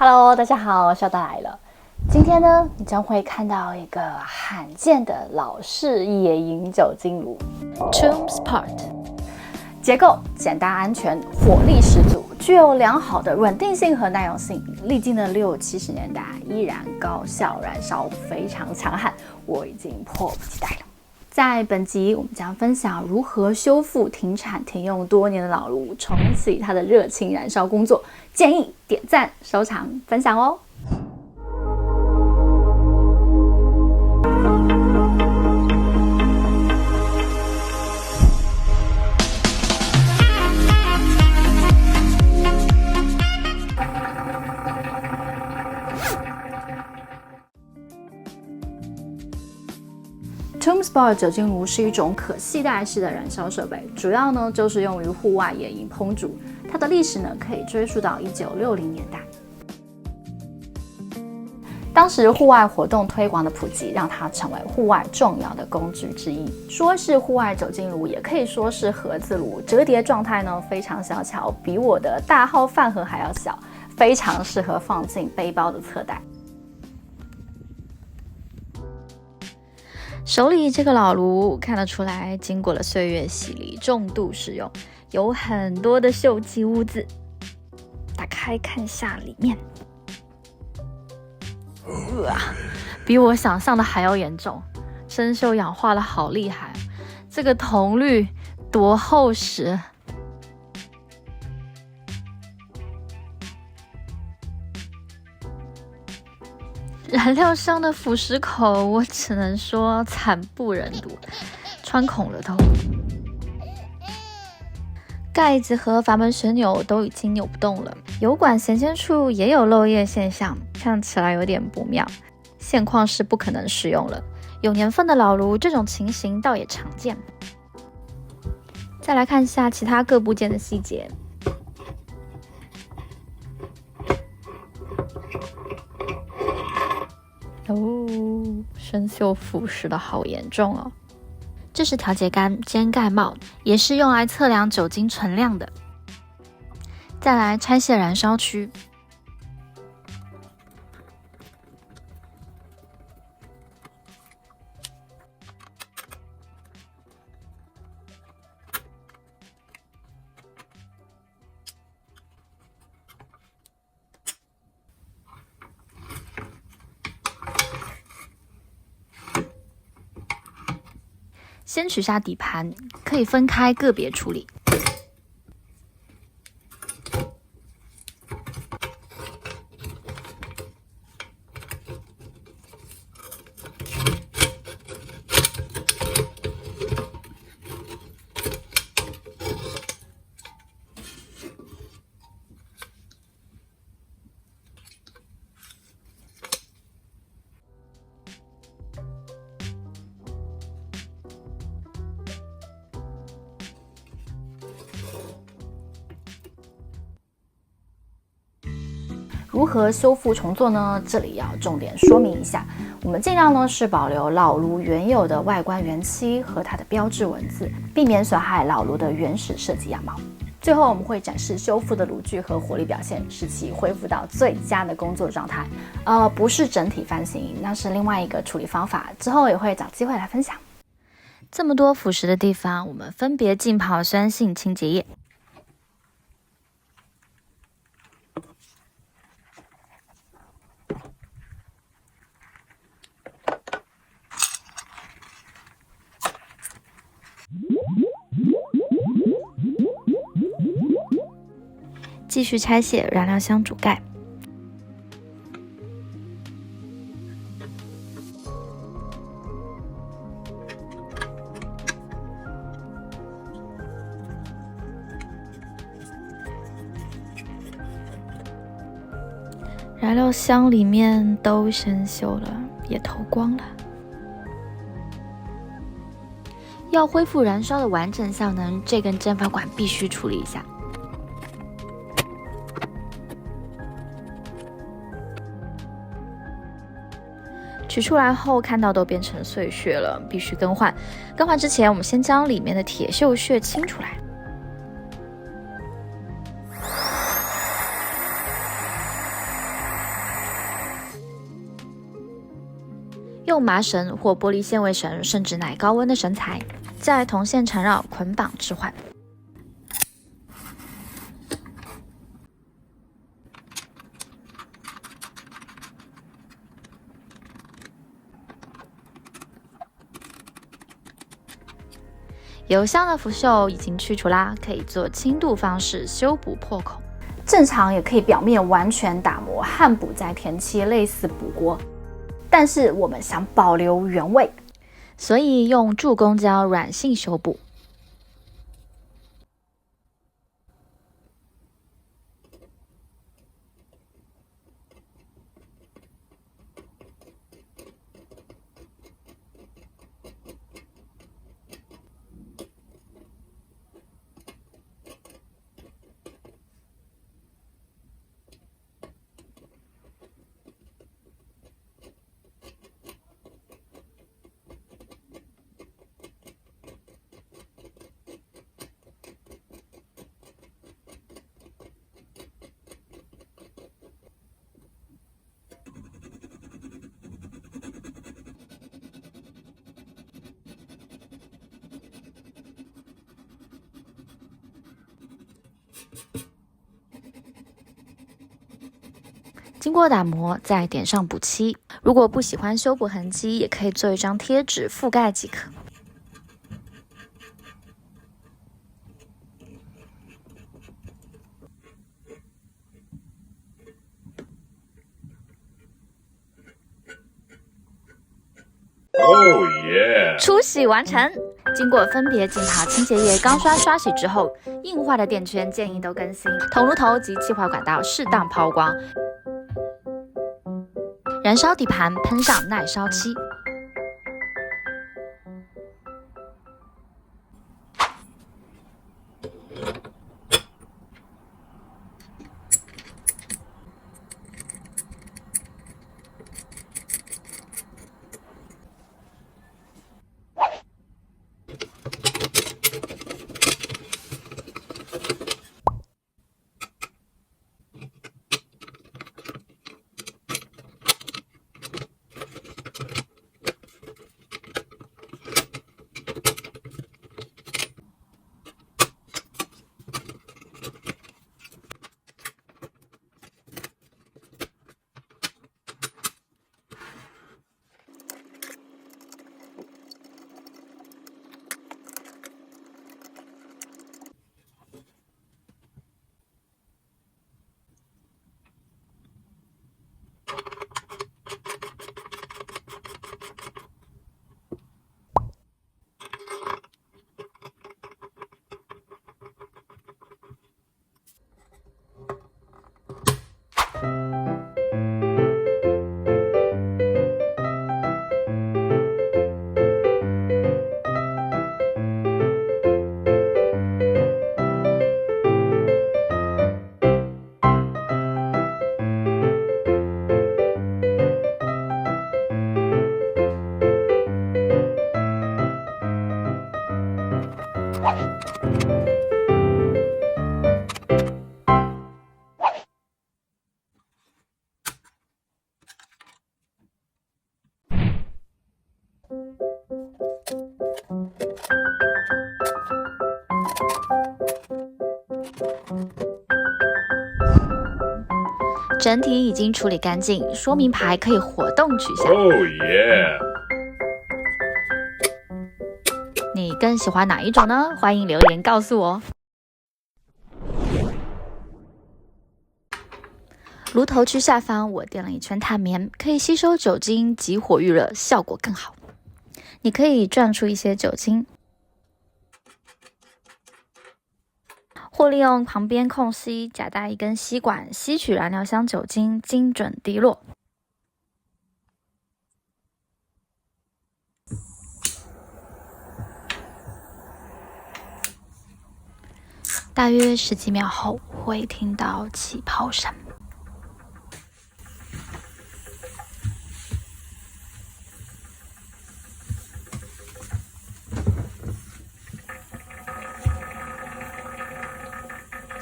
Hello， 大家好，小达来了。今天呢，你将会看到一个罕见的老式野营酒精炉 TombsPart。结构简单安全，火力十足，具有良好的稳定性和耐用性。历经了60、70年代，依然高效燃烧，非常强悍。我已经迫不及待了。在本集，我们将分享如何修复停产停用多年的老炉，重启它的热情燃烧工作。建议点赞、收藏、分享哦。TombsPart 酒精炉是一种可携带式的燃烧设备，主要呢就是用于户外野营烹煮。它的历史呢可以追溯到1960年代。当时户外活动推广的普及，让它成为户外重要的工具之一。说是户外酒精炉，也可以说是盒子炉。折叠状态呢非常小巧，比我的大号饭盒还要小，非常适合放进背包的侧袋。手里这个老炉看得出来，经过了岁月洗礼，重度使用，有很多的锈迹污渍。打开看下里面，比我想象的还要严重，生锈氧化的好厉害。这个铜绿多厚实！燃料箱的腐蚀口，我只能说惨不忍睹，穿孔了都。盖子和阀门旋钮都已经扭不动了，油管衔接处也有漏液现象，看起来有点不妙。现况是不可能使用了，有年份的老炉这种情形倒也常见。再来看一下其他各部件的细节。生锈腐蚀的好严重哦。这是调节杆尖盖帽，也是用来测量酒精存量的。再来拆卸燃烧区，先取下底盘，可以分开个别处理。如何修复重做呢？这里要重点说明一下，我们尽量呢是保留老炉原有的外观原漆和它的标志文字，避免损害老炉的原始设计样貌。最后我们会展示修复的炉具和火力表现，使其恢复到最佳的工作状态。不是整体翻新，那是另外一个处理方法，之后也会找机会来分享。这么多腐蚀的地方，我们分别浸泡酸性清洁液。继续拆卸燃料箱主盖，燃料箱里面都生锈了，也透光了。要恢复燃烧的完整效能，这根蒸发管必须处理一下。取出来后看到都变成碎屑了，必须更换。更换之前，我们先将里面的铁锈屑清出来。用麻绳或玻璃纤维绳甚至耐高温的绳材，在铜线缠绕捆绑置换。油箱的腐朽已经去除啦，可以做轻度方式修补破口。正常也可以表面完全打磨焊补再填漆，类似补锅。但是我们想保留原味，所以用助攻胶软性修补。经过打磨，再点上补漆。如果不喜欢修补痕迹，也可以做一张贴纸覆盖即可。Oh yeah！ 出洗完成，经过分别浸泡清洁液、钢刷刷洗之后，硬化的电圈建议都更新，铜炉头及气化管道适当抛光。燃烧底盘，喷上耐烧漆。整体已经处理干净，说明牌可以活动取下。Oh yeah！ 你更喜欢哪一种呢？欢迎留言告诉我。炉头区下方我垫了一圈碳棉，可以吸收酒精，急火预热，效果更好。你可以转出一些酒精，或利用旁边空隙夹带一根吸管，吸取燃料箱酒精，精准滴落。大约10几秒后，会听到起泡声。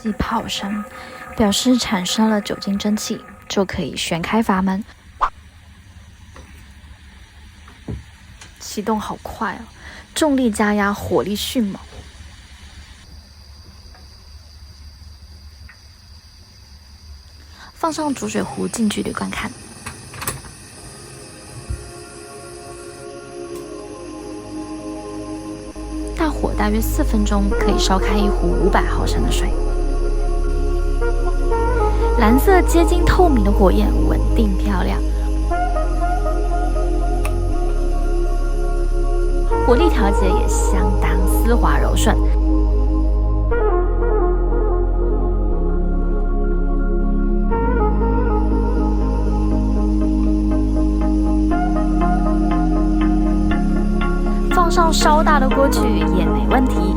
气泡声表示产生了酒精蒸汽，就可以旋开阀门。启动好快哦，重力加压，火力迅猛。放上煮水壶，近距离观看。大火大约4分钟，可以烧开一壶500毫升的水。蓝色接近透明的火焰，稳定漂亮。火力调节也相当丝滑柔顺。放上稍大的锅具也没问题。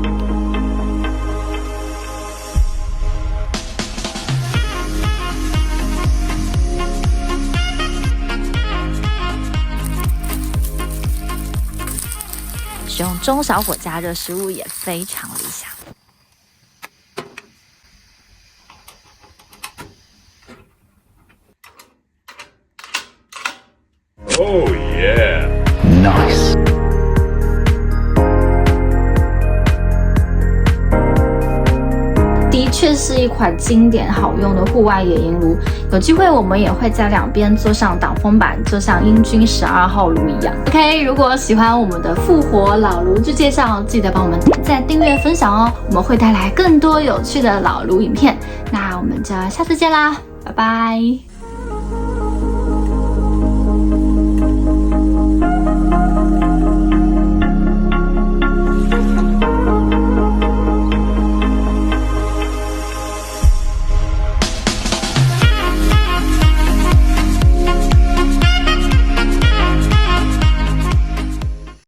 使用中小火加热食物也非常理想。Oh yeah! Nice. 的确是一款经典好用的户外野营炉，有机会我们也会在两边做上挡风板，就像英军12号炉一样。OK， 如果喜欢我们的复活老炉具介绍，记得帮我们点赞、订阅、分享哦，我们会带来更多有趣的老炉影片。那我们就下次见啦，拜拜。